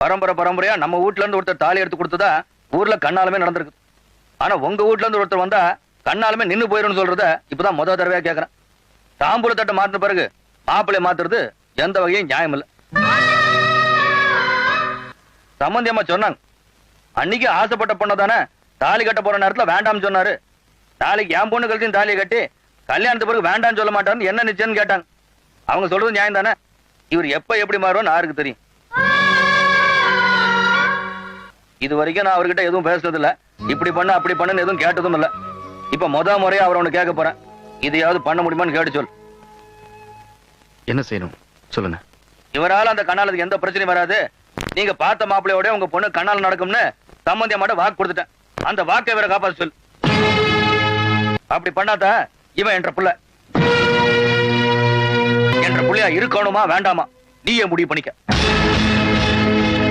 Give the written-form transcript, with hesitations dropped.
பரம்பரை பரம்பரையா நம்ம வீட்டுல இருந்து ஒருத்தர் தாலி எடுத்து கொடுத்ததா ஊர்ல கண்ணாலுமே நடந்திருக்கு. ஆனா உங்க வீட்டுல இருந்து ஒருத்தர் வந்தா கண்ணாலுமே நின்னு போயிடும் சொல்றத இப்பதான் முத தடவையா கேக்குறேன். தாம்பூல தட்டை மாத்தின பிறகு மாப்பிள்ளைய மாத்துறது எந்த வகையும் நியாயம் இல்ல. சம்பந்தியம்மா சொன்னாங்க, அன்னைக்கு ஆசைப்பட்ட பொண்ணதானே தாலி கட்ட போற நேரத்துல வேண்டாம்னு சொன்னாரு. நாளைக்கு என் பொண்ணு கழுத்தையும் தாலியை கட்டி கல்யாணத்து பிறகு வேண்டாம்னு சொல்ல மாட்டான்னு என்ன நிச்சயம்னு கேட்டாங்க. அவங்க சொல்றது நியாயம் தானே? இவர் எப்ப எப்படி மாறுவோன்னு யாருக்கு தெரியும்? இது வரைக்கும் நான் அவர்கிட்ட எதுவும் பேசுறது இல்ல. இப்படி பண்ண அப்படி பண்ணுன்னு எதுவும் கேட்டதும் இல்ல. இப்ப முத முறையா அவர் ஒண்ணு கேட்க போறேன். இதையாவது பண்ண முடியுமான்னு கேட்டு சொல். என்ன செய்யணும் சொல்லுங்க. இவரால அந்த கண்ணாலுக்கு எந்த பிரச்சனையும் வராது. நீங்க பார்த்த மாப்பிள்ளையோட உங்க பொண்ணு கண்ணால் நடக்கும்னு சம்பந்தியமாட்ட வாக்கு கொடுத்துட்டேன். அந்த வாக்கை வேற காப்பாற்ற சொல். அப்படி பண்ணாத இவன் என்ற புள்ள என்ற புள்ளையா இருக்கணுமா வேண்டாமா நீயே முடிவு பண்ணிக்க.